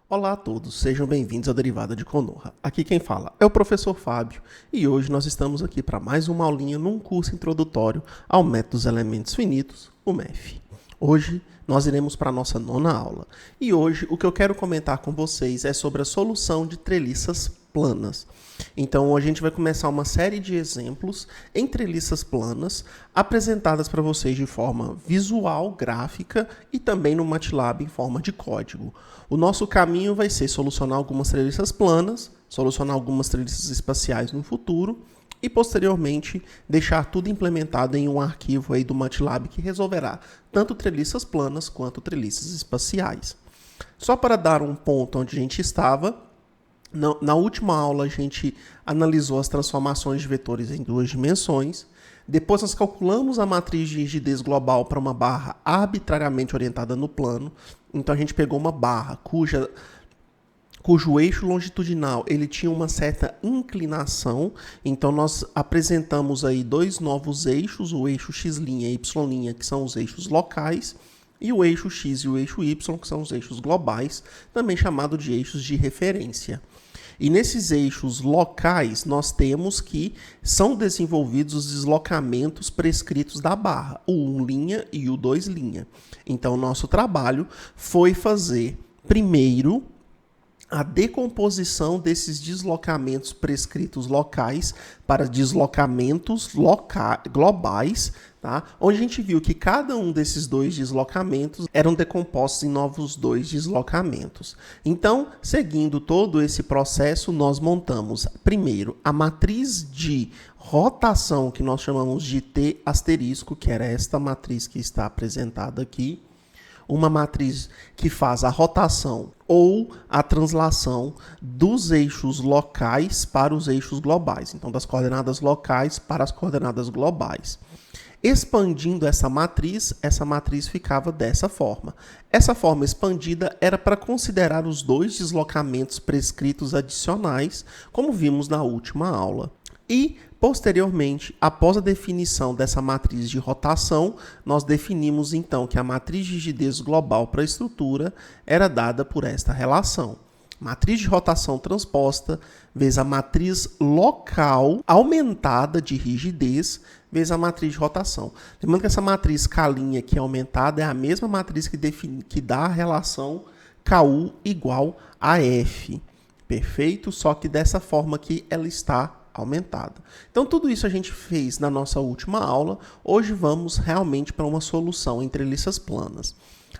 Olá a todos, sejam bem-vindos à Derivada de Conurra. Aqui quem fala é o professor Fábio e hoje nós estamos aqui para mais uma aulinha num curso introdutório ao método dos elementos finitos, o MEF. Hoje nós iremos para a nossa nona aula e hoje o que eu quero comentar com vocês é sobre a solução de treliças planas. Então a gente vai começar uma série de exemplos em treliças planas apresentadas para vocês de forma visual, gráfica e também no MATLAB em forma de código. O nosso caminho vai ser solucionar algumas treliças planas, solucionar algumas treliças espaciais no futuro e posteriormente deixar tudo implementado em um arquivo aí do MATLAB que resolverá tanto treliças planas quanto treliças espaciais. Só para dar um ponto onde a gente estava, na última aula a gente analisou as transformações de vetores em duas dimensões. Depois nós calculamos a matriz de rigidez global para uma barra arbitrariamente orientada no plano. Então a gente pegou uma barra cujo eixo longitudinal ele tinha uma certa inclinação. Então nós apresentamos aí dois novos eixos, o eixo x' e y', que são os eixos locais, e o eixo x e o eixo y, que são os eixos globais, também chamado de eixos de referência. E nesses eixos locais, nós temos que são desenvolvidos os deslocamentos prescritos da barra, o 1' e o 2'. Então, o nosso trabalho foi fazer, primeiro, a decomposição desses deslocamentos prescritos locais para deslocamentos globais, tá? Onde a gente viu que cada um desses dois deslocamentos eram decompostos em novos dois deslocamentos. Então, seguindo todo esse processo, nós montamos, primeiro, a matriz de rotação, que nós chamamos de T asterisco, que era esta matriz que está apresentada aqui. Uma matriz que faz a rotação ou a translação dos eixos locais para os eixos globais. Então, das coordenadas locais para as coordenadas globais. Expandindo essa matriz ficava dessa forma. Essa forma expandida era para considerar os dois deslocamentos prescritos adicionais, como vimos na última aula. E, posteriormente, após a definição dessa matriz de rotação, nós definimos então que a matriz de rigidez global para a estrutura era dada por esta relação. Matriz de rotação transposta vezes a matriz local aumentada de rigidez vezes a matriz de rotação. Lembrando que essa matriz K' aqui aumentada é a mesma matriz que dá a relação KU igual a F. Perfeito? Só que dessa forma aqui ela está aumentada. Então, tudo isso a gente fez na nossa última aula. Hoje vamos realmente para uma solução em treliças planas.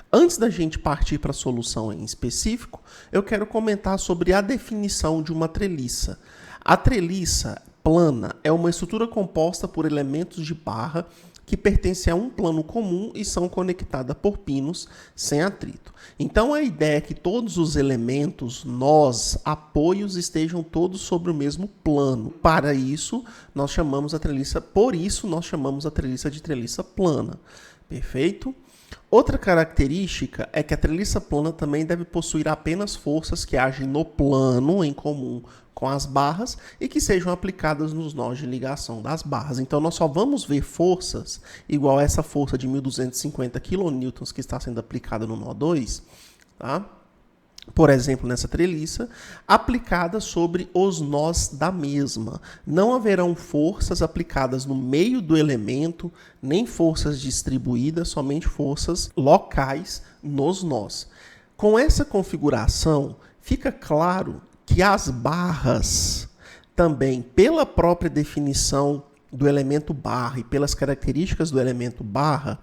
Antes da gente partir para a solução em específico, eu quero comentar sobre a definição de uma treliça. A treliça plana é uma estrutura composta por elementos de barra que pertencem a um plano comum e são conectadas por pinos sem atrito. Então, a ideia é que todos os elementos, nós, apoios, estejam todos sobre o mesmo plano. Para isso, nós chamamos a treliça, por isso nós chamamos a treliça de treliça plana. Perfeito? Outra característica é que a treliça plana também deve possuir apenas forças que agem no plano em comum com as barras e que sejam aplicadas nos nós de ligação das barras. Então, nós só vamos ver forças igual a essa força de 1.250 kN que está sendo aplicada no nó 2, tá? Por exemplo, nessa treliça, aplicada sobre os nós da mesma. Não haverão forças aplicadas no meio do elemento, nem forças distribuídas, somente forças locais nos nós. Com essa configuração, fica claro que as barras, também pela própria definição do elemento barra e pelas características do elemento barra,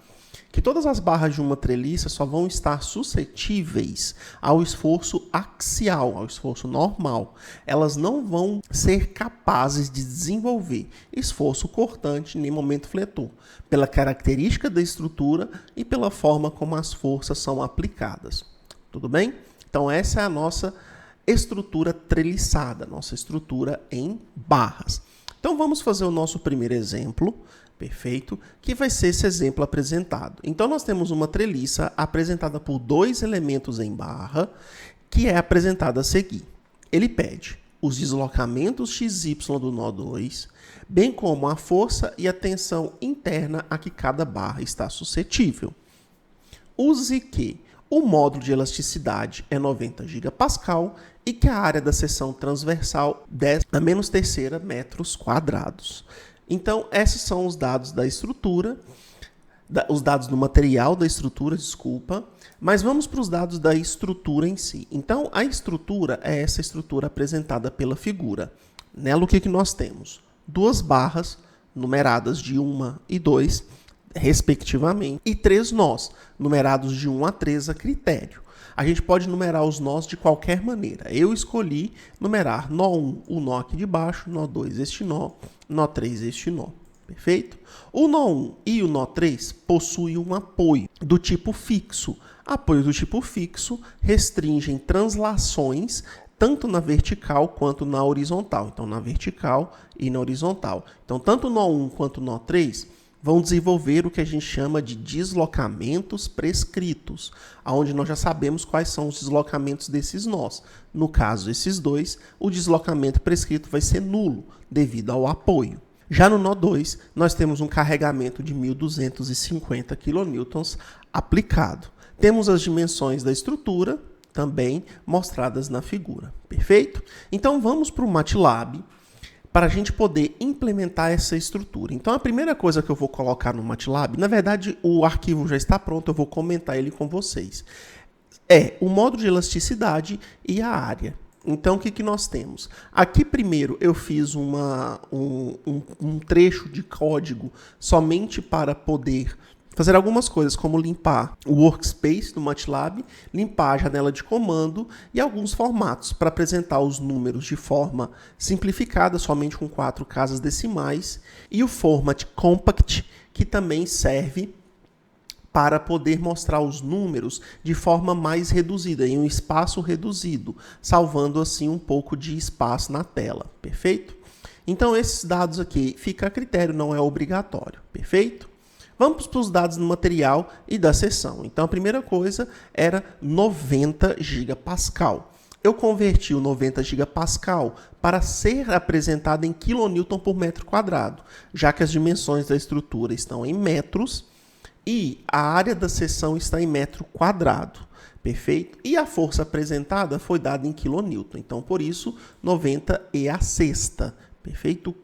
que todas as barras de uma treliça só vão estar suscetíveis ao esforço axial, ao esforço normal. Elas não vão ser capazes de desenvolver esforço cortante nem momento fletor, pela característica da estrutura e pela forma como as forças são aplicadas. Tudo bem? Então, essa é a nossa estrutura treliçada, nossa estrutura em barras. Então, vamos fazer o nosso primeiro exemplo. Perfeito? Que vai ser esse exemplo apresentado. Então, nós temos uma treliça apresentada por dois elementos em barra, que é apresentada a seguir. Ele pede os deslocamentos XY do nó 2, bem como a força e a tensão interna a que cada barra está suscetível. Use que o módulo de elasticidade é 90 gigapascal e que a área da seção transversal 10 a menos terceira metros quadrados. Então, esses são os dados da estrutura, os dados do material da estrutura, desculpa, mas vamos para os dados da estrutura em si. Então, a estrutura é essa estrutura apresentada pela figura. Nela, o que nós temos? Duas barras numeradas de 1 e 2, respectivamente, e 3 nós, numerados de 1 a 3 a critério. A gente pode numerar os nós de qualquer maneira. Eu escolhi numerar nó 1, o nó aqui de baixo, nó 2, este nó 3, este nó. Perfeito? O nó 1 e o nó 3 possuem um apoio do tipo fixo. Apoio do tipo fixo restringem translações tanto na vertical quanto na horizontal. Então, na vertical e na horizontal. Então, tanto o nó 1 quanto o nó 3 vão desenvolver o que a gente chama de deslocamentos prescritos, onde nós já sabemos quais são os deslocamentos desses nós. No caso, esses dois, o deslocamento prescrito vai ser nulo, devido ao apoio. Já no nó 2, nós temos um carregamento de 1.250 kN aplicado. Temos as dimensões da estrutura, também mostradas na figura. Perfeito? Então, vamos para o MATLAB, para a gente poder implementar essa estrutura. Então, a primeira coisa que eu vou colocar no MATLAB, na verdade, o arquivo já está pronto, eu vou comentar ele com vocês, é o módulo de elasticidade e a área. Então, o que nós temos? Aqui, primeiro, eu fiz um trecho de código somente para poder fazer algumas coisas, como limpar o workspace do MATLAB, limpar a janela de comando e alguns formatos para apresentar os números de forma simplificada, somente com 4 casas decimais, e o format compact, que também serve para poder mostrar os números de forma mais reduzida, em um espaço reduzido, salvando assim um pouco de espaço na tela. Perfeito? Então, esses dados aqui fica a critério, não é obrigatório. Perfeito? Vamos para os dados do material e da seção. Então, a primeira coisa era 90 gigapascal. Eu converti o 90 gigapascal para ser apresentado em quilonewton por metro quadrado, já que as dimensões da estrutura estão em metros e a área da seção está em metro quadrado. Perfeito? E a força apresentada foi dada em quilonewton. Então, por isso, 90 e a sexta. Perfeito?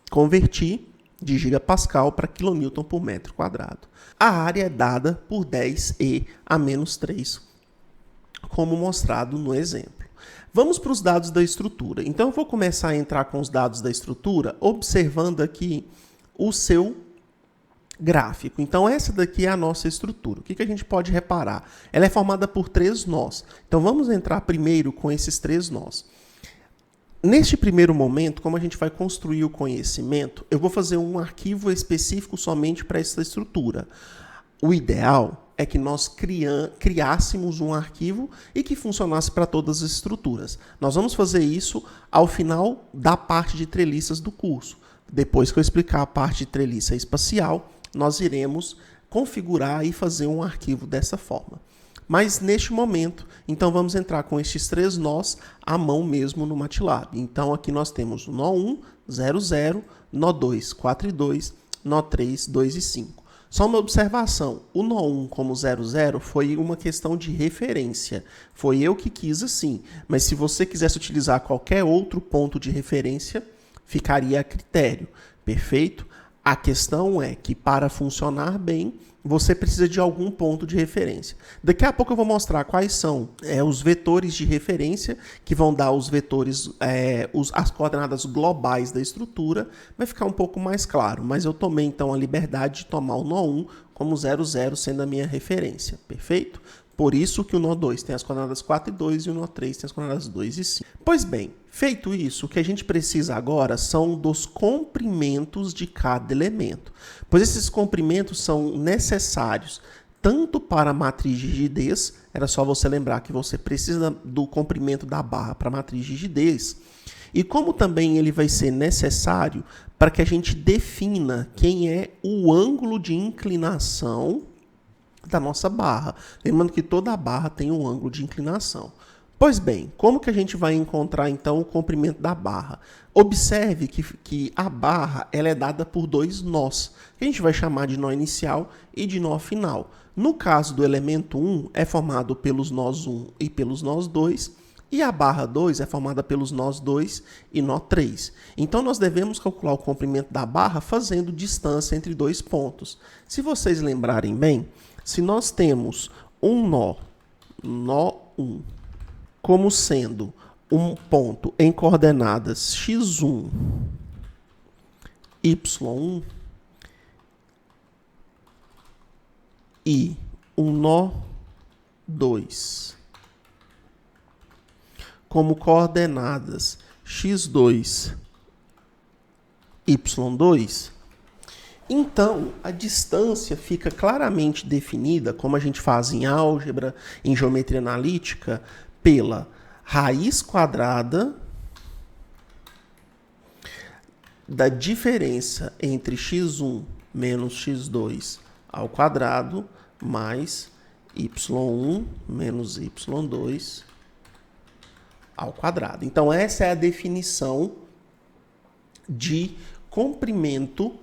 Converti de gigapascal para quilonewton por metro quadrado. A área é dada por 10e a menos 3, como mostrado no exemplo. Vamos para os dados da estrutura. Então, eu vou começar a entrar com os dados da estrutura, observando aqui o seu gráfico. Então, essa daqui é a nossa estrutura. O que a gente pode reparar? Ela é formada por 3 nós. Então, vamos entrar primeiro com esses 3 nós. Neste primeiro momento, como a gente vai construir o conhecimento, eu vou fazer um arquivo específico somente para essa estrutura. O ideal é que nós criássemos um arquivo e que funcionasse para todas as estruturas. Nós vamos fazer isso ao final da parte de treliças do curso. Depois que eu explicar a parte de treliça espacial, nós iremos configurar e fazer um arquivo dessa forma. Mas neste momento, então vamos entrar com estes 3 nós à mão mesmo no MATLAB. Então aqui nós temos o nó 1, 0, 0, nó 2, 4 e 2, nó 3, 2 e 5. Só uma observação, o nó 1 como 0, 0 foi uma questão de referência. Foi eu que quis assim, mas se você quisesse utilizar qualquer outro ponto de referência, ficaria a critério. Perfeito? A questão é que para funcionar bem, você precisa de algum ponto de referência. Daqui a pouco eu vou mostrar quais são os vetores de referência, que vão dar os vetores, as coordenadas globais da estrutura. Vai ficar um pouco mais claro, mas eu tomei então a liberdade de tomar o nó 1 como 0, 0 sendo a minha referência. Perfeito? Por isso que o nó 2 tem as coordenadas 4 e 2 e o nó 3 tem as coordenadas 2 e 5. Pois bem, feito isso, o que a gente precisa agora são dos comprimentos de cada elemento. Pois esses comprimentos são necessários tanto para a matriz de rigidez, era só você lembrar que você precisa do comprimento da barra para a matriz de rigidez, e como também ele vai ser necessário para que a gente defina quem é o ângulo de inclinação da nossa barra. Lembrando que toda a barra tem um ângulo de inclinação. Pois bem, como que a gente vai encontrar então o comprimento da barra? Observe que a barra ela é dada por dois nós, que a gente vai chamar de nó inicial e de nó final. No caso do elemento 1, é formado pelos nós 1 e pelos nós 2, e a barra 2 é formada pelos nós 2 e nó 3. Então, nós devemos calcular o comprimento da barra fazendo distância entre dois pontos. Se vocês lembrarem bem, se nós temos um nó 1, como sendo um ponto em coordenadas x1, y1 e um nó 2 como coordenadas x2, y2, então a distância fica claramente definida, como a gente faz em álgebra, em geometria analítica, pela raiz quadrada da diferença entre x1 menos x2 ao quadrado mais y1 menos y2 ao quadrado. Então, essa é a definição de comprimento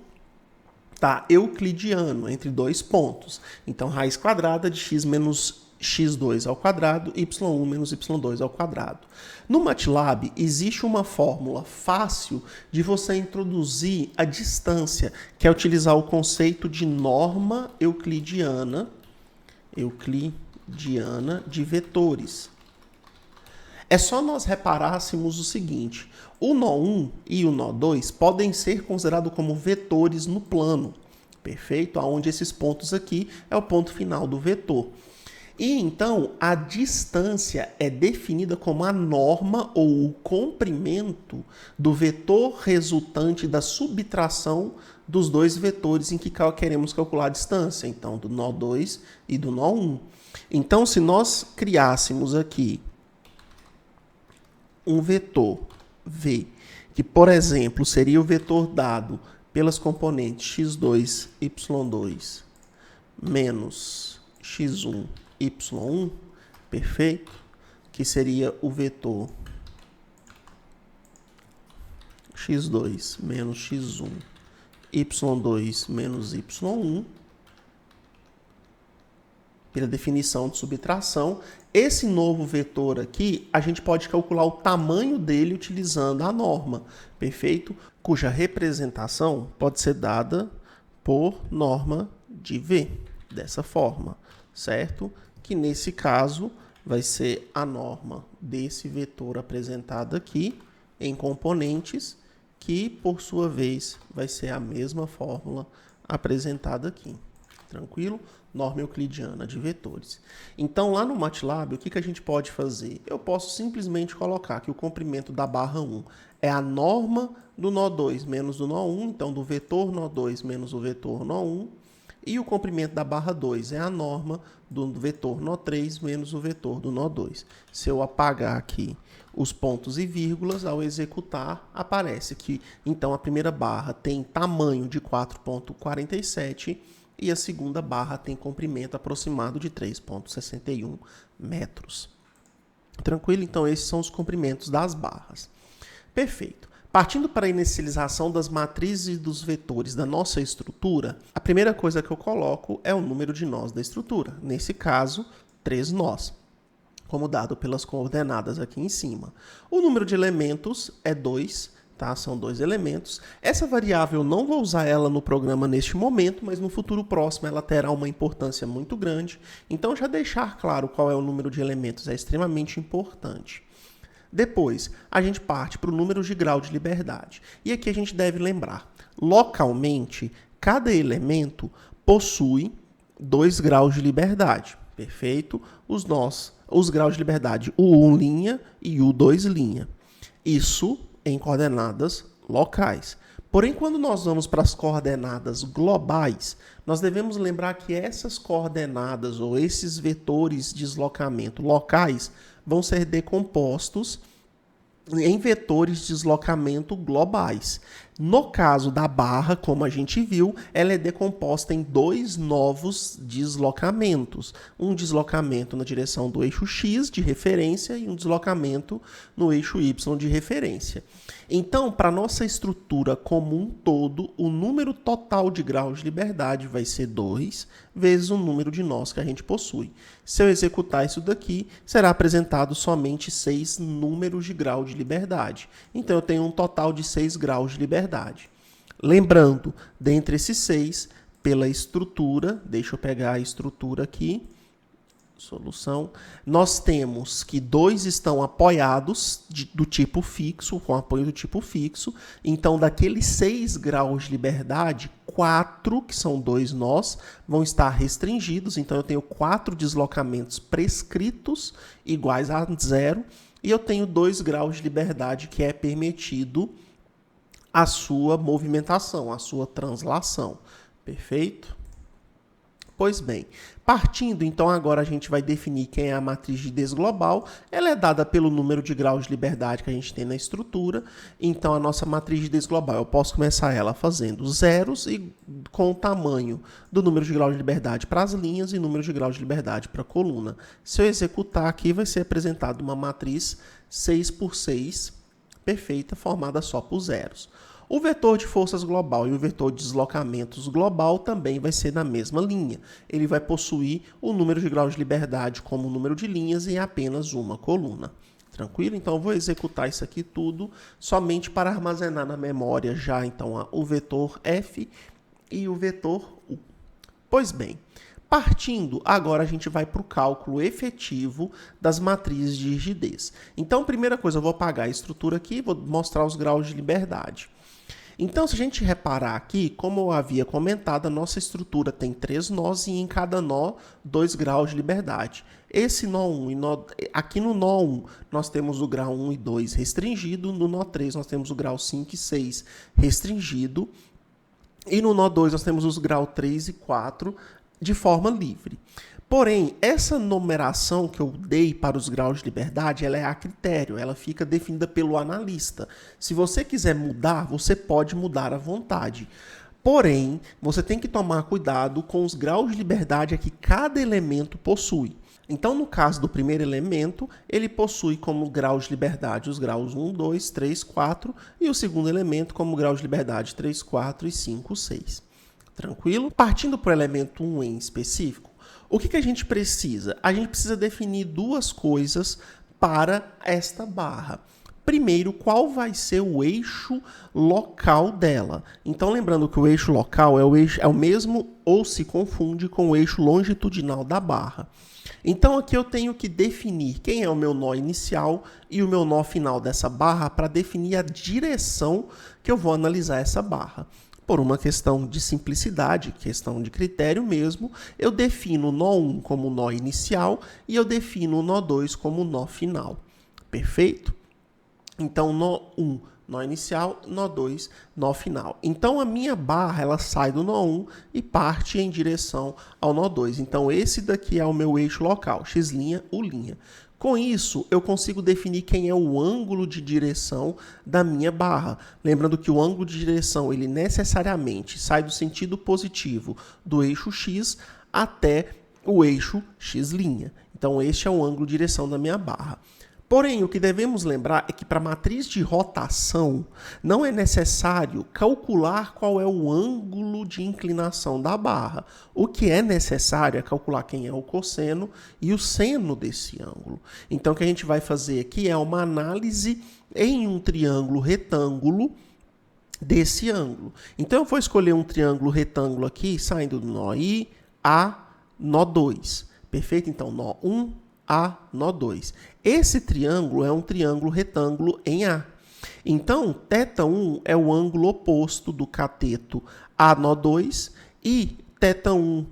euclidiano entre dois pontos. Então, raiz quadrada de x menos x2 ao quadrado, y1 menos y2 ao quadrado. No MATLAB, existe uma fórmula fácil de você introduzir a distância, que é utilizar o conceito de norma euclidiana de vetores. É só nós reparássemos o seguinte: o nó 1 e o nó 2 podem ser considerados como vetores no plano, perfeito? Onde esses pontos aqui é o ponto final do vetor. E então a distância é definida como a norma ou o comprimento do vetor resultante da subtração dos dois vetores em que queremos calcular a distância, então do nó 2 e do nó 1. Então, se nós criássemos aqui um vetor V, que, por exemplo, seria o vetor dado pelas componentes x2, y2 menos x1, y1, perfeito? Que seria o vetor x2 menos x1, y2 menos y1, pela definição de subtração. Esse novo vetor aqui, a gente pode calcular o tamanho dele utilizando a norma, perfeito? Cuja representação pode ser dada por norma de V, dessa forma, certo? Que nesse caso vai ser a norma desse vetor apresentado aqui em componentes, que por sua vez vai ser a mesma fórmula apresentada aqui. Tranquilo? Norma euclidiana de vetores. Então, lá no MATLAB, o que a gente pode fazer? Eu posso simplesmente colocar que o comprimento da barra 1 é a norma do nó 2 menos do nó 1, então do vetor nó 2 menos o vetor nó 1, e o comprimento da barra 2 é a norma do vetor nó 3 menos o vetor do nó 2. Se eu apagar aqui os pontos e vírgulas, ao executar, aparece que então a primeira barra tem tamanho de 4,47 e a segunda barra tem comprimento aproximado de 3,61 metros. Tranquilo? Então, esses são os comprimentos das barras. Perfeito. Partindo para a inicialização das matrizes e dos vetores da nossa estrutura, a primeira coisa que eu coloco é o número de nós da estrutura. Nesse caso, 3 nós, como dado pelas coordenadas aqui em cima. O número de elementos é 2, tá? São 2 elementos. Essa variável eu não vou usar ela no programa neste momento, mas no futuro próximo ela terá uma importância muito grande. Então, já deixar claro qual é o número de elementos é extremamente importante. Depois, a gente parte para o número de grau de liberdade. E aqui a gente deve lembrar, localmente, cada elemento possui 2 graus de liberdade, perfeito? Os graus de liberdade U1' e U2'. Isso em coordenadas locais. Porém, quando nós vamos para as coordenadas globais, nós devemos lembrar que essas coordenadas ou esses vetores de deslocamento locais vão ser decompostos em vetores de deslocamento globais. No caso da barra, como a gente viu, ela é decomposta em dois novos deslocamentos. Um deslocamento na direção do eixo X de referência e um deslocamento no eixo Y de referência. Então, para a nossa estrutura como um todo, o número total de graus de liberdade vai ser 2 vezes o número de nós que a gente possui. Se eu executar isso daqui, será apresentado somente 6 números de grau de liberdade. Então, eu tenho um total de 6 graus de liberdade. Lembrando, dentre esses 6, pela estrutura, deixa eu pegar a estrutura aqui, solução, nós temos que 2 estão apoiados do tipo fixo, com apoio do tipo fixo. Então, daqueles 6 graus de liberdade, 4, que são 2 nós, vão estar restringidos. Então, eu tenho 4 deslocamentos prescritos iguais a 0. E eu tenho 2 graus de liberdade que é permitido a sua movimentação, a sua translação. Perfeito? Pois bem, partindo, então, agora a gente vai definir quem é a matriz de rigidez global. Ela é dada pelo número de graus de liberdade que a gente tem na estrutura. Então, a nossa matriz de rigidez global, eu posso começar ela fazendo zeros e com o tamanho do número de graus de liberdade para as linhas e número de graus de liberdade para a coluna. Se eu executar aqui, vai ser apresentada uma matriz 6 por 6, perfeita, formada só por zeros. O vetor de forças global e o vetor de deslocamentos global também vai ser na mesma linha. Ele vai possuir o número de graus de liberdade como número de linhas e apenas uma coluna. Tranquilo? Então, eu vou executar isso aqui tudo somente para armazenar na memória já, então, o vetor F e o vetor U. Pois bem, partindo, agora a gente vai para o cálculo efetivo das matrizes de rigidez. Então, primeira coisa, eu vou apagar a estrutura aqui e vou mostrar os graus de liberdade. Então, se a gente reparar aqui, como eu havia comentado, a nossa estrutura tem 3 nós e em cada nó 2 graus de liberdade. Esse nó 1 e aqui no nó 1 nós temos o grau 1 e 2 restringido, no nó 3 nós temos o grau 5 e 6 restringido e no nó 2 nós temos os graus 3 e 4 de forma livre. Porém, essa numeração que eu dei para os graus de liberdade, ela é a critério, ela fica definida pelo analista. Se você quiser mudar, você pode mudar à vontade. Porém, você tem que tomar cuidado com os graus de liberdade que cada elemento possui. Então, no caso do primeiro elemento, ele possui como graus de liberdade os graus 1, 2, 3, 4 e o segundo elemento como grau de liberdade 3, 4 e 5, 6. Tranquilo? Partindo para o elemento 1 em específico, o que a gente precisa? A gente precisa definir 2 coisas para esta barra. Primeiro, qual vai ser o eixo local dela? Então, lembrando que o eixo local é o mesmo ou se confunde com o eixo longitudinal da barra. Então, aqui eu tenho que definir quem é o meu nó inicial e o meu nó final dessa barra para definir a direção que eu vou analisar essa barra. Por uma questão de simplicidade, questão de critério mesmo, eu defino o nó 1 como nó inicial e eu defino o nó 2 como nó final. Perfeito? Então, nó 1, nó inicial, nó 2, nó final. Então, a minha barra ela sai do nó 1 e parte em direção ao nó 2. Então, esse daqui é o meu eixo local, x', U'. Com isso, eu consigo definir quem é o ângulo de direção da minha barra. Lembrando que o ângulo de direção, ele necessariamente sai do sentido positivo do eixo x até o eixo x'. Então, este é o ângulo de direção da minha barra. Porém, o que devemos lembrar é que para a matriz de rotação não é necessário calcular qual é o ângulo de inclinação da barra. O que é necessário é calcular quem é o cosseno e o seno desse ângulo. Então, o que a gente vai fazer aqui é uma análise em um triângulo retângulo desse ângulo. Então, eu vou escolher um triângulo retângulo aqui, saindo do nó I a nó 2. Perfeito? Então, nó 1, A, nó 2. Esse triângulo é um triângulo retângulo em A. Então, θ1 é o ângulo oposto do cateto a nó 2 e θ1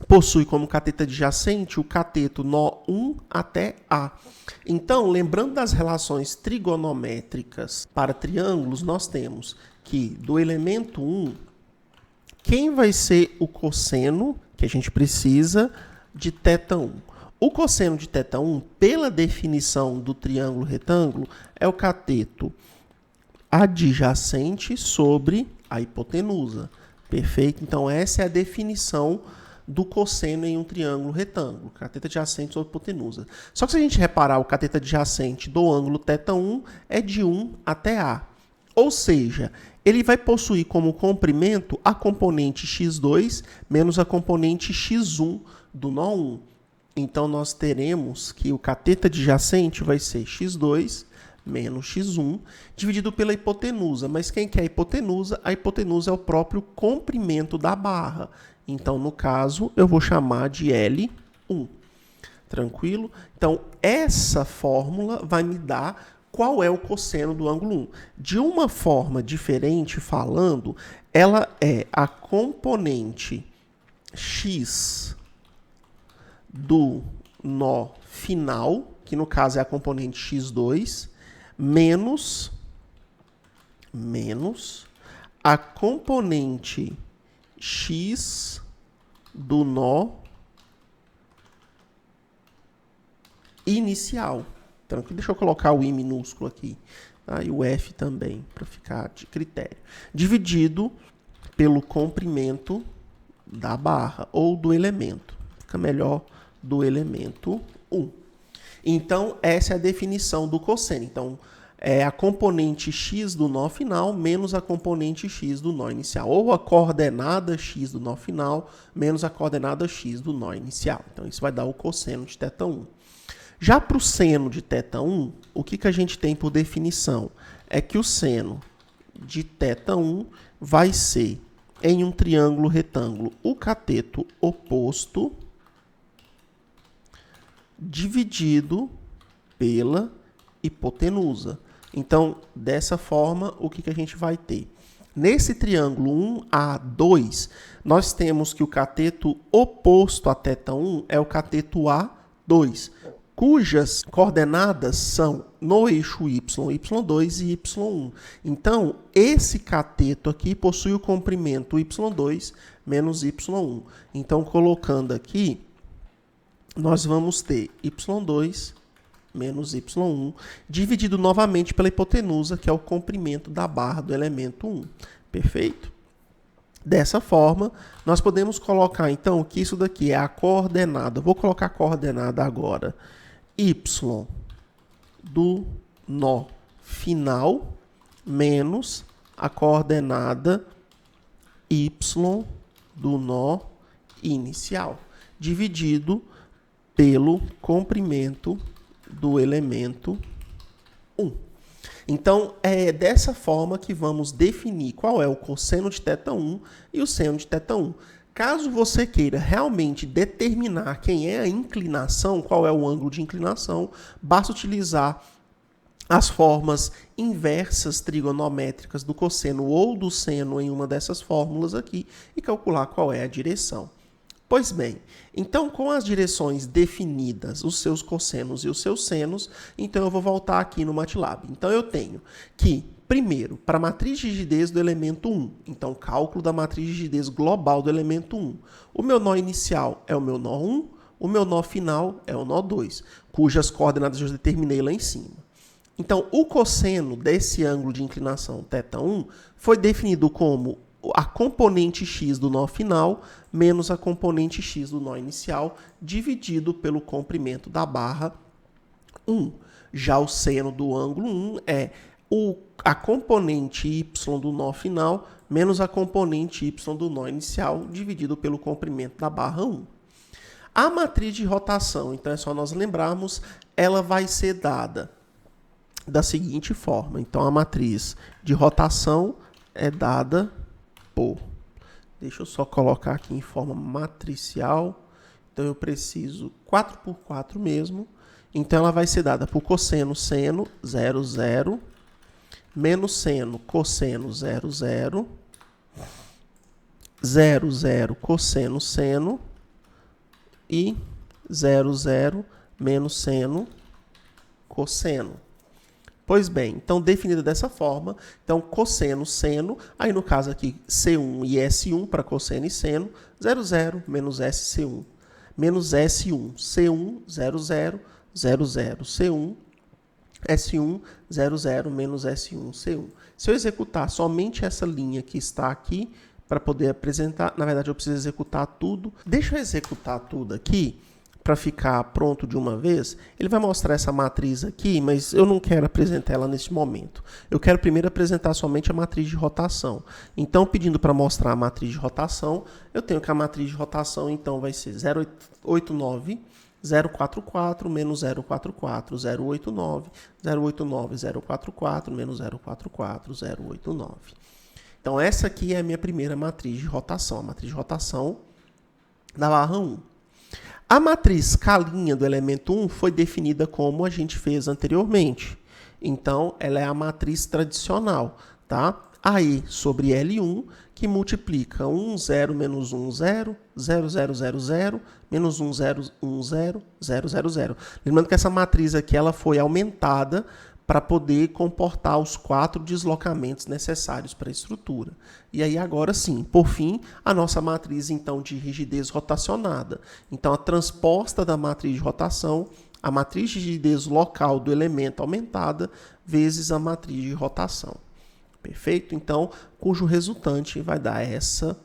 possui como cateto adjacente o cateto nó 1 até A. Então, lembrando das relações trigonométricas para triângulos, nós temos que do elemento 1, quem vai ser o cosseno que a gente precisa de θ1? O cosseno de θ1, pela definição do triângulo retângulo, é o cateto adjacente sobre a hipotenusa. Perfeito? Então, essa é a definição do cosseno em um triângulo retângulo, cateto adjacente sobre a hipotenusa. Só que se a gente reparar, o cateto adjacente do ângulo θ1 é de 1 até A. Ou seja, ele vai possuir como comprimento a componente x2 menos a componente x1 do nó 1. Então, nós teremos que o cateto adjacente vai ser x2 menos x1, dividido pela hipotenusa. Mas quem que é a hipotenusa? A hipotenusa é o próprio comprimento da barra. Então, no caso, eu vou chamar de L1. Tranquilo? Então, essa fórmula vai me dar qual é o cosseno do ângulo 1. De uma forma diferente falando, ela é a componente x do nó final, que no caso é a componente x2, menos a componente x do nó inicial. Então, aqui deixa eu colocar o I minúsculo aqui, tá? E o F também, para ficar de critério. Dividido pelo comprimento da barra, ou do elemento. Fica melhor do elemento 1. Então, essa é a definição do cosseno. Então, é a componente x do nó final menos a componente x do nó inicial. Ou a coordenada x do nó final menos a coordenada x do nó inicial. Então, isso vai dar o cosseno de θ1. Já para o seno de θ1, o que a gente tem por definição? É que o seno de θ1 vai ser, em um triângulo retângulo, o cateto oposto dividido pela hipotenusa. Então, dessa forma, o que a gente vai ter? Nesse triângulo 1A2, nós temos que o cateto oposto a θ1 é o cateto A2, cujas coordenadas são no eixo y, y2 e y1. Então, esse cateto aqui possui o comprimento y2 menos y1. Então, colocando aqui, nós vamos ter y2 menos y1, dividido novamente pela hipotenusa, que é o comprimento da barra do elemento 1. Perfeito? Dessa forma, nós podemos colocar, então, que isso daqui é a coordenada. Vou colocar a coordenada agora. Y do nó final menos a coordenada y do nó inicial, dividido pelo comprimento do elemento 1. Então, é dessa forma que vamos definir qual é o cosseno de θ1 e o seno de θ1. Caso você queira realmente determinar quem é a inclinação, qual é o ângulo de inclinação, basta utilizar as formas inversas trigonométricas do cosseno ou do seno em uma dessas fórmulas aqui e calcular qual é a direção. Pois bem, então com as direções definidas, os seus cossenos e os seus senos, então eu vou voltar aqui no MATLAB. Então eu tenho que, primeiro, para a matriz de rigidez do elemento 1, então cálculo da matriz de rigidez global do elemento 1. O meu nó inicial é o meu nó 1, o meu nó final é o nó 2, cujas coordenadas eu determinei lá em cima. Então, o cosseno desse ângulo de inclinação θ1 foi definido como a componente x do nó final menos a componente x do nó inicial, dividido pelo comprimento da barra 1. Já o seno do ângulo 1 é a componente y do nó final menos a componente y do nó inicial, dividido pelo comprimento da barra 1. A matriz de rotação, então é só nós lembrarmos, ela vai ser dada da seguinte forma. Então, a matriz de rotação é dada por... Deixa eu só colocar aqui em forma matricial. Então, eu preciso 4 por 4 mesmo. Então, ela vai ser dada por cosseno, seno, 0, 0, menos seno, cosseno, 0, 0, 0, 0, cosseno, seno, e 0, 0, menos seno, cosseno. Pois bem, então definida dessa forma, então cosseno, seno, aí no caso aqui C1 e S1 para cosseno e seno, 0, 0, menos SC1, menos S1, C1, 0, 0, 0, 0, C1, S1, 0, 0, menos S1, C1. Se eu executar somente essa linha que está aqui, para poder apresentar, na verdade eu preciso executar tudo. Deixa eu executar tudo aqui, para ficar pronto de uma vez. Ele vai mostrar essa matriz aqui, mas eu não quero apresentar ela neste momento. Eu quero primeiro apresentar somente a matriz de rotação. Então, pedindo para mostrar a matriz de rotação, eu tenho que a matriz de rotação, então, vai ser 089, 044 menos 044, 089, 089, 044 menos 044, 089. Então, essa aqui é a minha primeira matriz de rotação, a matriz de rotação da barra 1. A matriz K' do elemento 1 foi definida como a gente fez anteriormente. Então, ela é a matriz tradicional, tá? AE sobre L1, que multiplica 1, 0, menos 1, 0, 0, 0, 0, 0, menos 1, 0, 1, 0, 0, 0, 0. Lembrando que essa matriz aqui ela foi aumentada para poder comportar os 4 deslocamentos necessários para a estrutura. E aí agora sim, por fim, a nossa matriz então de rigidez rotacionada. Então a transposta da matriz de rotação, a matriz de rigidez local do elemento aumentada, vezes a matriz de rotação. Perfeito? Então, cujo resultante vai dar essa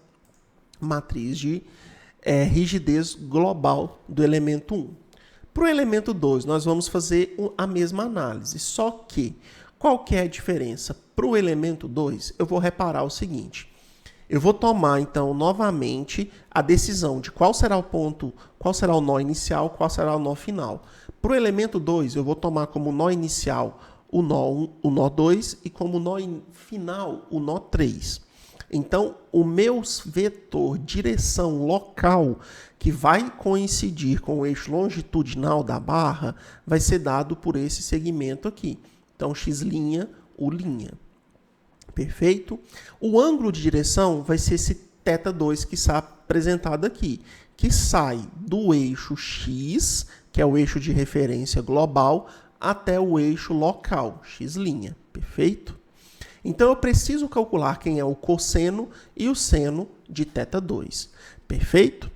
matriz de rigidez global do elemento 1. Para o elemento 2, nós vamos fazer a mesma análise, só que qual que é a diferença? Para o elemento 2, eu vou reparar o seguinte, eu vou tomar, então, novamente, a decisão de qual será o ponto, qual será o nó inicial, qual será o nó final. Para o elemento 2, eu vou tomar como nó inicial o nó 1, o nó 2 e como nó final o nó 3. Então, o meu vetor direção local, que vai coincidir com o eixo longitudinal da barra, vai ser dado por esse segmento aqui. Então, x', U'. Perfeito? O ângulo de direção vai ser esse θ2 que está apresentado aqui, que sai do eixo x, que é o eixo de referência global, até o eixo local, x'. Perfeito? Então, eu preciso calcular quem é o cosseno e o seno de θ2. Perfeito?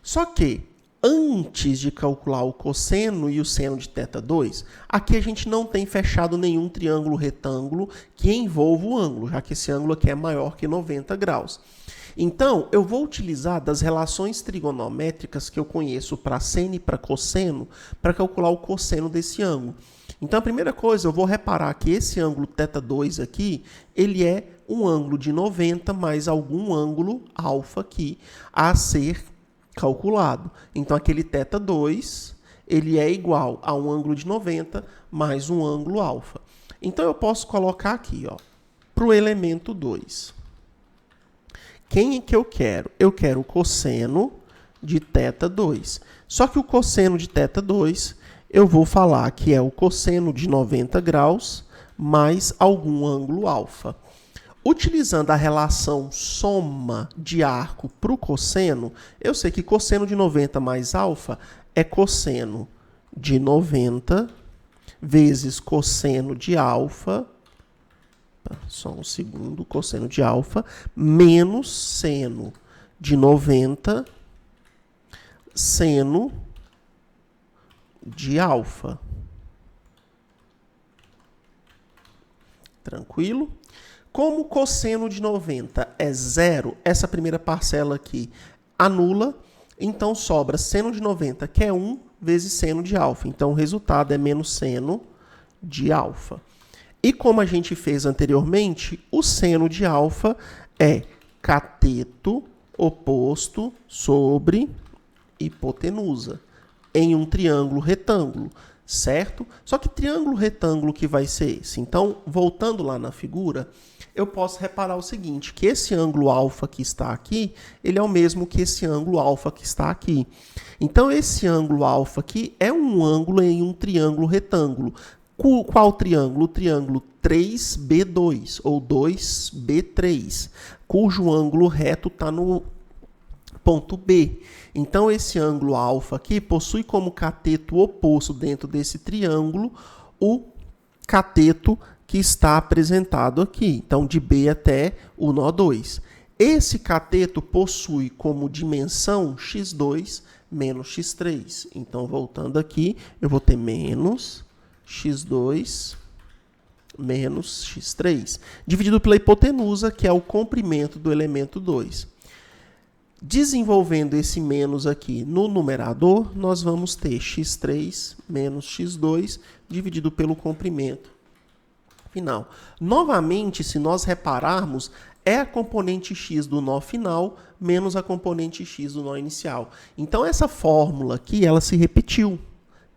Só que, antes de calcular o cosseno e o seno de θ2, aqui a gente não tem fechado nenhum triângulo retângulo que envolva o ângulo, já que esse ângulo aqui é maior que 90 graus. Então, eu vou utilizar das relações trigonométricas que eu conheço para seno e para cosseno para calcular o cosseno desse ângulo. Então, a primeira coisa, eu vou reparar que esse ângulo θ2 aqui, ele é um ângulo de 90 mais algum ângulo alfa aqui a ser calculado. Então, aquele θ2, ele é igual a um ângulo de 90 mais um ângulo alfa. Então, eu posso colocar aqui, ó, para o elemento 2. Quem é que eu quero? Eu quero o cosseno de θ2. Só que o cosseno de θ2, eu vou falar que é o cosseno de 90 graus mais algum ângulo alfa. Utilizando a relação soma de arco para o cosseno, eu sei que cosseno de 90 mais alfa é cosseno de 90 vezes cosseno de alfa, só um segundo, cosseno de alfa, menos seno de 90 seno de alfa. Tranquilo? Como o cosseno de 90 é zero, essa primeira parcela aqui anula, então sobra seno de 90, que é 1, vezes seno de alfa. Então, o resultado é menos seno de alfa. E como a gente fez anteriormente, o seno de alfa é cateto oposto sobre hipotenusa em um triângulo retângulo, certo? Só que triângulo retângulo que vai ser esse? Então, voltando lá na figura, eu posso reparar o seguinte, que esse ângulo alfa que está aqui, ele é o mesmo que esse ângulo alfa que está aqui. Então, esse ângulo alfa aqui é um ângulo em um triângulo retângulo. Qual triângulo? O triângulo 3B2 ou 2B3, cujo ângulo reto está no ponto B. Então, esse ângulo alfa aqui possui como cateto oposto dentro desse triângulo o cateto que está apresentado aqui. Então, de B até o nó 2. Esse cateto possui como dimensão x2 menos x3. Então, voltando aqui, eu vou ter menos x2 menos x3, dividido pela hipotenusa, que é o comprimento do elemento 2. Desenvolvendo esse menos aqui no numerador, nós vamos ter x3 menos x2 dividido pelo comprimento final. Novamente, se nós repararmos, é a componente x do nó final menos a componente x do nó inicial. Então, essa fórmula aqui, ela se repetiu.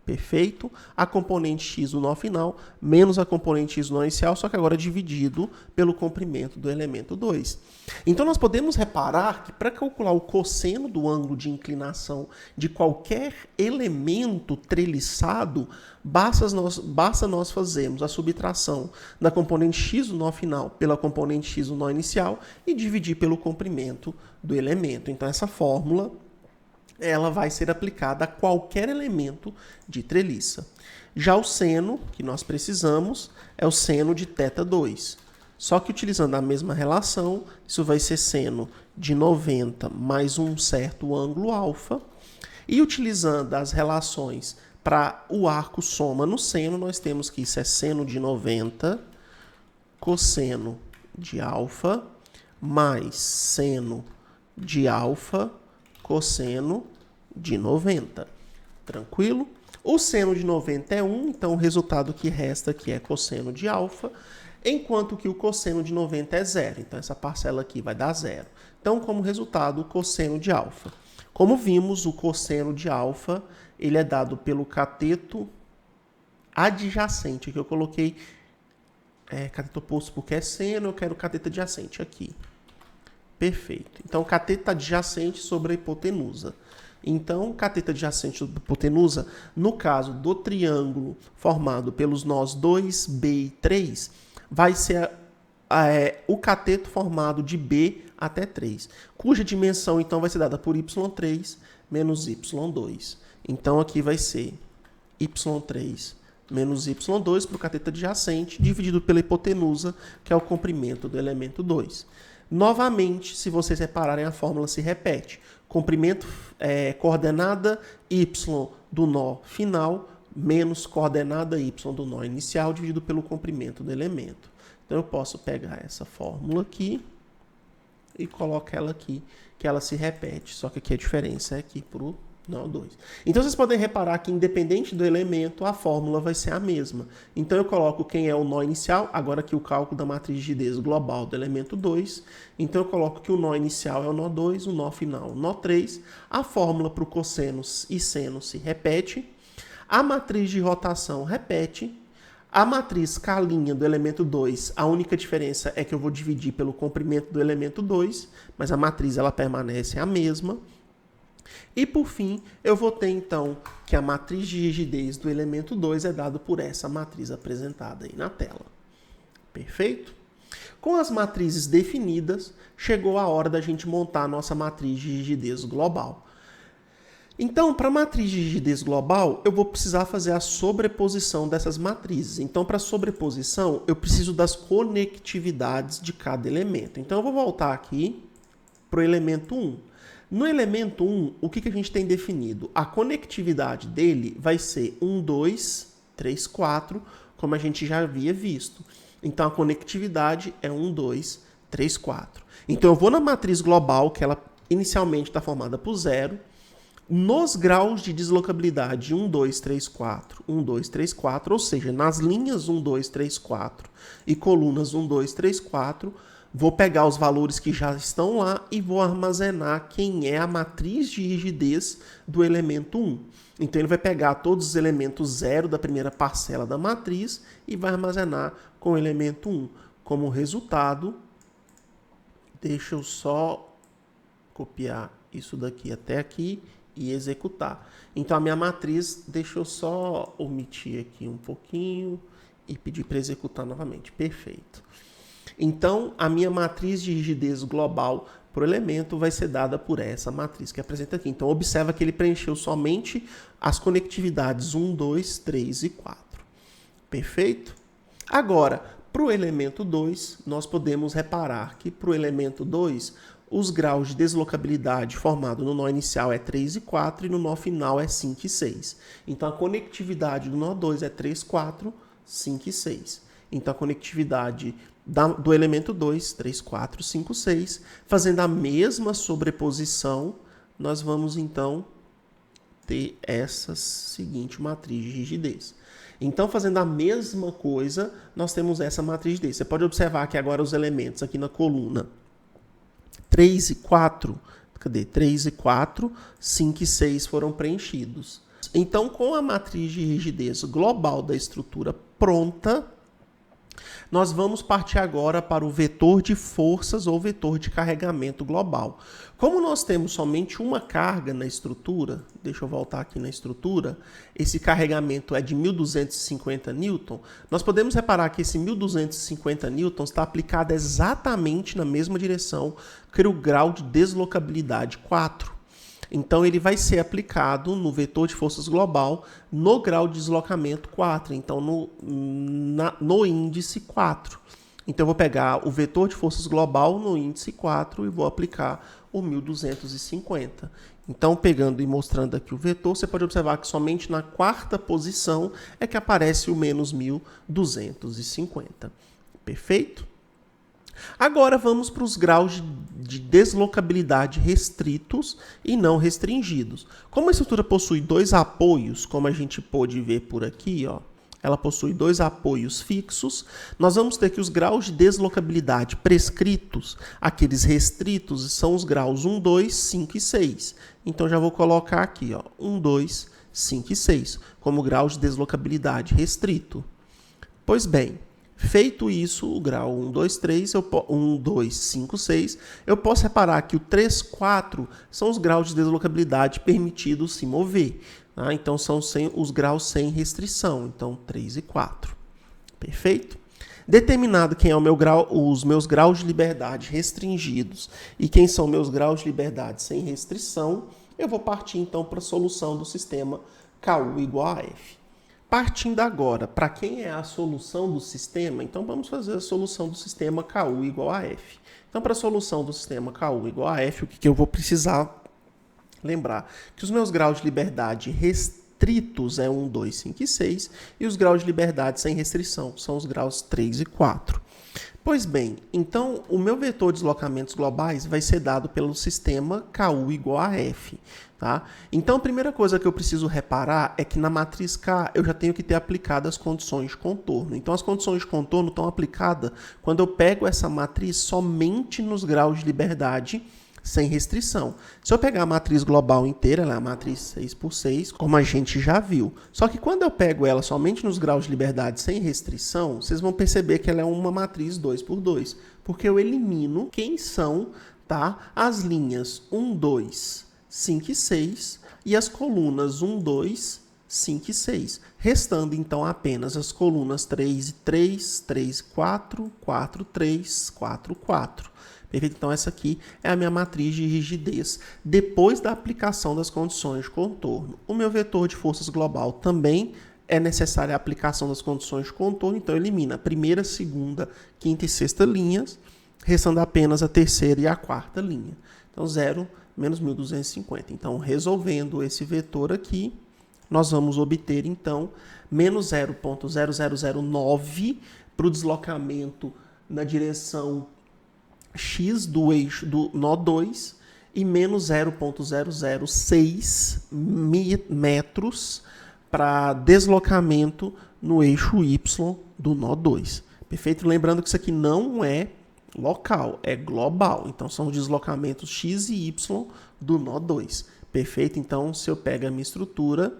Perfeito? A componente x do nó final menos a componente x do nó inicial, só que agora dividido pelo comprimento do elemento 2. Então, nós podemos reparar que para calcular o cosseno do ângulo de inclinação de qualquer elemento treliçado, basta nós fazermos a subtração da componente x do nó final pela componente x do nó inicial e dividir pelo comprimento do elemento. Então, essa fórmula ela vai ser aplicada a qualquer elemento de treliça. Já o seno que nós precisamos é o seno de θ2. Só que utilizando a mesma relação, isso vai ser seno de 90 mais um certo ângulo alfa. E utilizando as relações para o arco soma no seno, nós temos que isso é seno de 90 cosseno de alfa mais seno de alfa cosseno de 90. Tranquilo? O seno de 90 é 1, então o resultado que resta aqui é cosseno de alfa, enquanto que o cosseno de 90 é 0. Então, essa parcela aqui vai dar 0. Então, como resultado, o cosseno de alfa. Como vimos, o cosseno de alfa ele é dado pelo cateto adjacente. Aqui eu coloquei cateto oposto porque é seno, eu quero cateto adjacente aqui. Perfeito. Então, cateto adjacente sobre a hipotenusa. Então, cateto adjacente sobre a hipotenusa, no caso do triângulo formado pelos nós 2, B e 3, vai ser o cateto formado de B até 3, cuja dimensão, então, vai ser dada por y3 menos y2. Então, aqui vai ser y3 menos y2 para o cateto adjacente, dividido pela hipotenusa, que é o comprimento do elemento 2. Novamente, se vocês repararem, a fórmula se repete. Comprimento coordenada y do nó final menos coordenada y do nó inicial dividido pelo comprimento do elemento. Então, eu posso pegar essa fórmula aqui e colocar ela aqui, que ela se repete. Só que aqui a diferença é aqui para o nó 2. Então, vocês podem reparar que, independente do elemento, a fórmula vai ser a mesma. Então, eu coloco quem é o nó inicial, agora aqui o cálculo da matriz de rigidez global do elemento 2. Então, eu coloco que o nó inicial é o nó 2, o nó final é o nó 3. A fórmula para o cosseno e seno se repete. A matriz de rotação repete. A matriz K' do elemento 2, a única diferença é que eu vou dividir pelo comprimento do elemento 2, mas a matriz ela permanece a mesma. E, por fim, eu vou ter, então, que a matriz de rigidez do elemento 2 é dada por essa matriz apresentada aí na tela. Perfeito? Com as matrizes definidas, chegou a hora da gente montar a nossa matriz de rigidez global. Então, para a matriz de rigidez global, eu vou precisar fazer a sobreposição dessas matrizes. Então, para a sobreposição, eu preciso das conectividades de cada elemento. Então, eu vou voltar aqui para o elemento 1. No elemento 1, o que a gente tem definido? A conectividade dele vai ser 1, 2, 3, 4, como a gente já havia visto. Então, a conectividade é 1, 2, 3, 4. Então, eu vou na matriz global, que ela inicialmente está formada por 0. Nos graus de deslocabilidade 1, 2, 3, 4, 1, 2, 3, 4, ou seja, nas linhas 1, 2, 3, 4 e colunas 1, 2, 3, 4, vou pegar os valores que já estão lá e vou armazenar quem é a matriz de rigidez do elemento 1. Então, ele vai pegar todos os elementos 0 da primeira parcela da matriz e vai armazenar com o elemento 1. Como resultado, deixa eu só copiar isso daqui até aqui e executar. Então, a minha matriz, deixa eu só omitir aqui um pouquinho e pedir para executar novamente. Perfeito. Então, a minha matriz de rigidez global por elemento vai ser dada por essa matriz que apresenta aqui. Então, observa que ele preencheu somente as conectividades 1, 2, 3 e 4. Perfeito? Agora, para o elemento 2, nós podemos reparar que para o elemento 2, os graus de deslocabilidade formado no nó inicial é 3 e 4 e no nó final é 5 e 6. Então, a conectividade do nó 2 é 3, 4, 5 e 6. Então, a conectividade do elemento 2, 3, 4, 5, 6, fazendo a mesma sobreposição, nós vamos, então, ter essa seguinte matriz de rigidez. Então, fazendo a mesma coisa, nós temos essa matriz de rigidez. Você pode observar que agora os elementos aqui na coluna 3 e 4, 3 e 4, 5 e 6 foram preenchidos. Então, com a matriz de rigidez global da estrutura pronta, nós vamos partir agora para o vetor de forças ou vetor de carregamento global. Como nós temos somente uma carga na estrutura, deixa eu voltar aqui na estrutura, esse carregamento é de 1.250 newton, nós podemos reparar que esse 1.250 newton está aplicado exatamente na mesma direção que o grau de deslocabilidade 4. Então, ele vai ser aplicado no vetor de forças global no grau de deslocamento 4, então no índice 4. Então, eu vou pegar o vetor de forças global no índice 4 e vou aplicar o 1250. Então, pegando e mostrando aqui o vetor, você pode observar que somente na quarta posição é que aparece o menos 1250. Perfeito? Agora vamos para os graus de deslocabilidade restritos e não restringidos. Como a estrutura possui dois apoios, como a gente pôde ver por aqui, ó, ela possui dois apoios fixos, nós vamos ter que os graus de deslocabilidade prescritos, aqueles restritos, são os graus 1, 2, 5 e 6. Então já vou colocar aqui, ó, 1, 2, 5 e 6, como grau de deslocabilidade restrito. Pois bem, feito isso, o grau 1, 2, 3, 1, 2, 5, 6, eu posso reparar que o 3, 4 são os graus de deslocabilidade permitidos se mover. Tá? Então, são os graus sem restrição. Então, 3 e 4. Perfeito? Determinado quem é os meus graus de liberdade restringidos e quem são meus graus de liberdade sem restrição, eu vou partir, então, para a solução do sistema KU igual a F. Partindo agora para quem é a solução do sistema, então vamos fazer a solução do sistema KU igual a F. Então, para a solução do sistema KU igual a F, o que eu vou precisar lembrar? Que os meus graus de liberdade restritos é 1, 2, 5 e 6, e os graus de liberdade sem restrição são os graus 3 e 4. Pois bem, então o meu vetor de deslocamentos globais vai ser dado pelo sistema KU igual a F. Tá? Então, a primeira coisa que eu preciso reparar é que na matriz K eu já tenho que ter aplicado as condições de contorno. Então, as condições de contorno estão aplicadas quando eu pego essa matriz somente nos graus de liberdade sem restrição. Se eu pegar a matriz global inteira, ela é a matriz 6 por 6, como a gente já viu. Só que quando eu pego ela somente nos graus de liberdade sem restrição, vocês vão perceber que ela é uma matriz 2 por 2, porque eu elimino quem são, tá, as linhas 1, 2, 5 e 6 e as colunas 1, 2, 5 e 6, restando então apenas as colunas 3 e 3, 3 e 4, 4, 3, 4, 4. Perfeito? Então essa aqui é a minha matriz de rigidez depois da aplicação das condições de contorno. O meu vetor de forças global também é necessária a aplicação das condições de contorno, então elimina a primeira, segunda, quinta e sexta linhas, restando apenas a terceira e a quarta linha. Então 0 menos 1250. Então, resolvendo esse vetor aqui, nós vamos obter, então, menos 0,0009 para o deslocamento na direção X do eixo do nó 2 e menos 0,006 metros para deslocamento no eixo Y do nó 2. Perfeito? Lembrando que isso aqui não é local, é global. Então, são os deslocamentos X e Y do nó 2. Perfeito? Então, se eu pego a minha estrutura,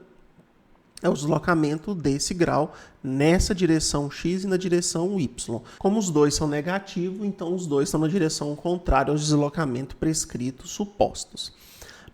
é o deslocamento desse grau nessa direção X e na direção Y. Como os dois são negativos, então os dois estão na direção contrária aos deslocamentos prescritos supostos.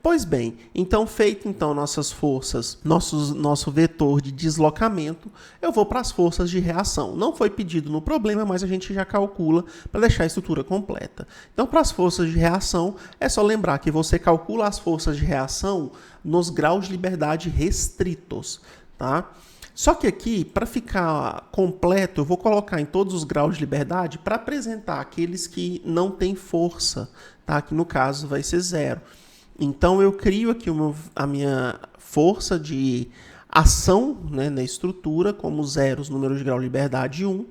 Pois bem, então feito então nossas forças, nosso vetor de deslocamento, eu vou para as forças de reação. Não foi pedido no problema, mas a gente já calcula para deixar a estrutura completa. Então, para as forças de reação, é só lembrar que você calcula as forças de reação nos graus de liberdade restritos, tá? Só que aqui, para ficar completo, eu vou colocar em todos os graus de liberdade para apresentar aqueles que não têm força, tá? Que no caso vai ser 0. Então eu crio aqui a minha força de ação, né, na estrutura como 0, número de grau de liberdade 1.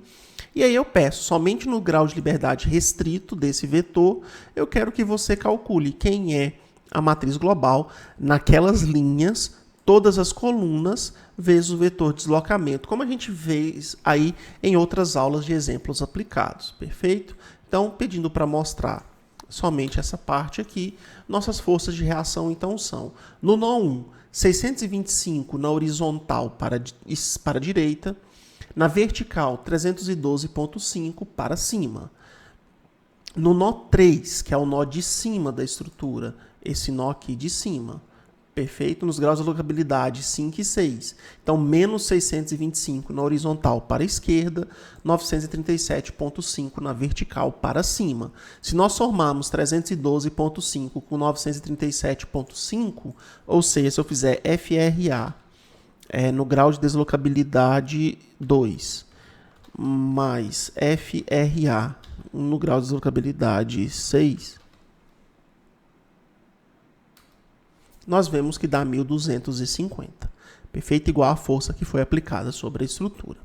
E aí eu peço, somente no grau de liberdade restrito desse vetor, eu quero que você calcule quem é a matriz global naquelas linhas, todas as colunas, vezes o vetor de deslocamento, como a gente vê aí em outras aulas de exemplos aplicados, perfeito? Então, pedindo para mostrar somente essa parte aqui, nossas forças de reação então são, no nó 1, 625 na horizontal para a direita, na vertical 312,5 para cima. No nó 3, que é o nó de cima da estrutura, esse nó aqui de cima, perfeito? Nos graus de locabilidade 5 e 6. Então, menos 625 na horizontal para a esquerda, 937,5 na vertical para cima. Se nós somarmos 312,5 com 937,5, ou seja, se eu fizer FRA no grau de deslocabilidade 2, mais FRA no grau de deslocabilidade 6, nós vemos que dá 1.250. Perfeito? Igual a força que foi aplicada sobre a estrutura.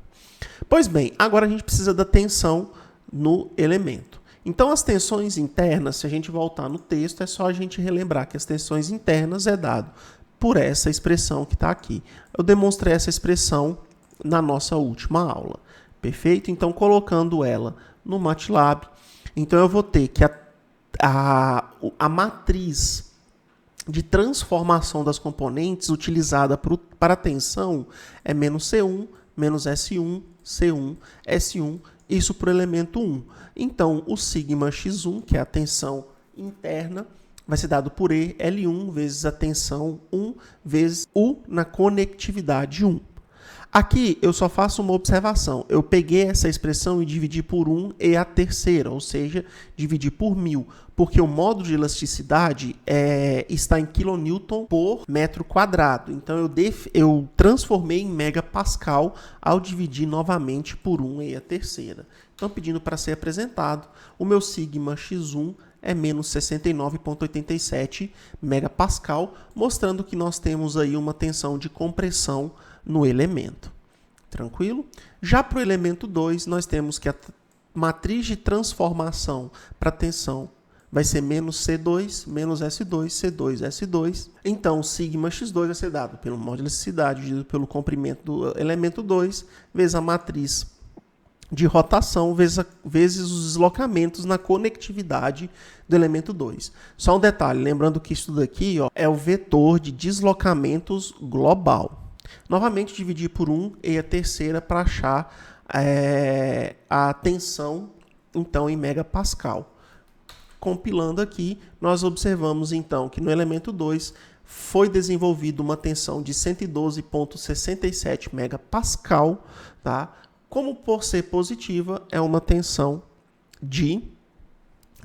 Pois bem, agora a gente precisa da tensão no elemento. Então, as tensões internas, se a gente voltar no texto, é só a gente relembrar que as tensões internas é dado por essa expressão que está aqui. Eu demonstrei essa expressão na nossa última aula. Perfeito? Então, colocando ela no MATLAB, então eu vou ter que a matriz de transformação das componentes utilizada para a tensão é menos C1, menos S1, C1, S1, isso para o elemento 1. Então, o sigma x1, que é a tensão interna, vai ser dado por E, L1 vezes a tensão 1 vezes U na conectividade 1. Aqui eu só faço uma observação. Eu peguei essa expressão e dividi por 1 e a terceira, ou seja, dividi por 1000, porque o módulo de elasticidade está em kilonewton por metro quadrado. Então eu transformei em megapascal ao dividir novamente por 1 e a terceira. Então, pedindo para ser apresentado, o meu sigma x1 é menos 69,87 megapascal, mostrando que nós temos aí uma tensão de compressão no elemento. Tranquilo? Já para o elemento 2, nós temos que a matriz de transformação para tensão vai ser menos C2, menos S2, C2, S2. Então, o sigma x2 vai ser dado pelo módulo de elasticidade dividido pelo comprimento do elemento 2, vezes a matriz de rotação vezes os deslocamentos na conectividade do elemento 2. Só um detalhe, lembrando que isso daqui é o vetor de deslocamentos global. Novamente, dividir por 1 e a terceira para achar a tensão então, em megapascal. Compilando aqui, nós observamos então que no elemento 2 foi desenvolvida uma tensão de 112,67 megapascal, tá? Como por ser positiva, é uma tensão de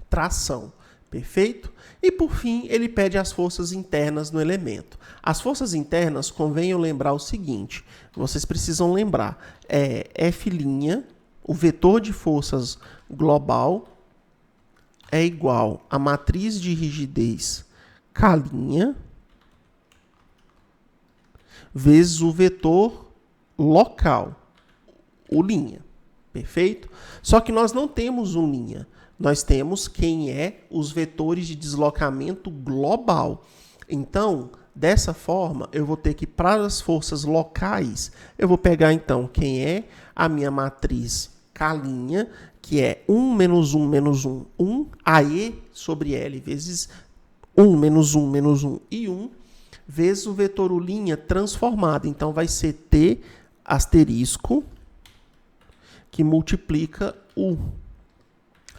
tração. Perfeito? E por fim, ele pede as forças internas no elemento. As forças internas, convém eu lembrar o seguinte, vocês precisam lembrar, F', o vetor de forças global, é igual a matriz de rigidez K', vezes o vetor local, o linha, perfeito? Só que nós não temos um linha, nós temos quem é os vetores de deslocamento global. Então, dessa forma, eu vou ter que, para as forças locais, eu vou pegar então quem é a minha matriz K', que é 1 menos 1 menos 1, 1, AE sobre L, vezes 1 menos 1 menos 1 e 1, vezes o vetor U' transformado. Então, vai ser T asterisco, que multiplica U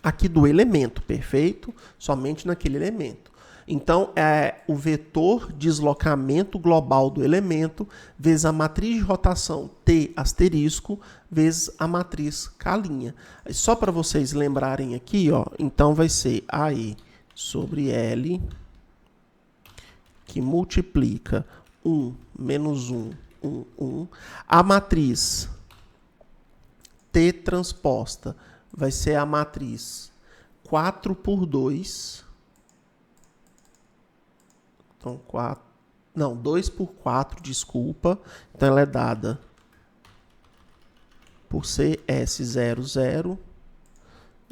aqui do elemento, perfeito? Somente naquele elemento. Então, é o vetor deslocamento global do elemento vezes a matriz de rotação T asterisco vezes a matriz K'. Só para vocês lembrarem aqui, então vai ser AE sobre L, que multiplica 1 menos 1, 1. A matriz T transposta vai ser a matriz 4 por 2. Então, 2 por 4, desculpa. Então, ela é dada por CS00,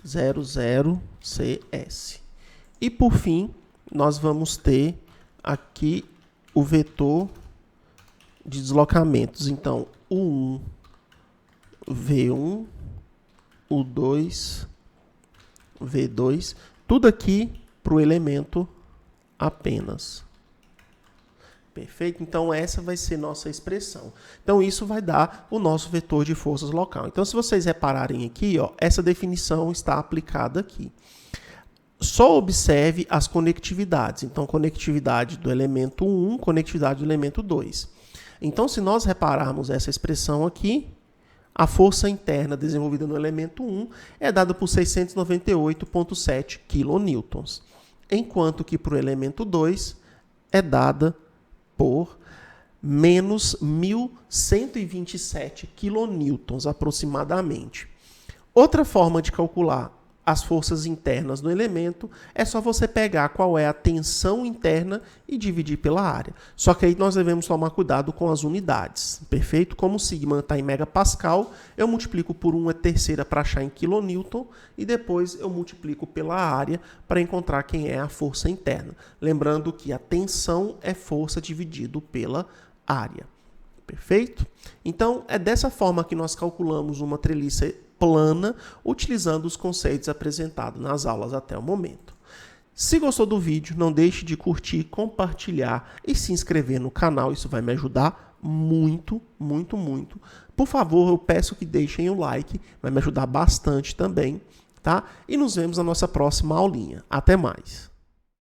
00CS. E, por fim, nós vamos ter aqui o vetor de deslocamentos. Então, o 1, V1, o 2, V2, tudo aqui para o elemento apenas. Perfeito? Então, essa vai ser nossa expressão. Então, isso vai dar o nosso vetor de forças local. Então, se vocês repararem aqui, ó, essa definição está aplicada aqui. Só observe as conectividades. Então, conectividade do elemento 1, conectividade do elemento 2. Então, se nós repararmos essa expressão aqui, a força interna desenvolvida no elemento 1 é dada por 698,7 kN, enquanto que para o elemento 2 é dada por menos 1.127 kN aproximadamente. Outra forma de calcular as forças internas do elemento é só você pegar qual é a tensão interna e dividir pela área. Só que aí nós devemos tomar cuidado com as unidades, perfeito? Como o sigma está em megapascal, eu multiplico por 1/3 para achar em quilonewton e depois eu multiplico pela área para encontrar quem é a força interna. Lembrando que a tensão é força dividido pela área. Perfeito? Então, é dessa forma que nós calculamos uma treliça plana, utilizando os conceitos apresentados nas aulas até o momento. Se gostou do vídeo, não deixe de curtir, compartilhar e se inscrever no canal, isso vai me ajudar muito, muito, muito. Por favor, eu peço que deixem o like, vai me ajudar bastante também, tá? E nos vemos na nossa próxima aulinha. Até mais!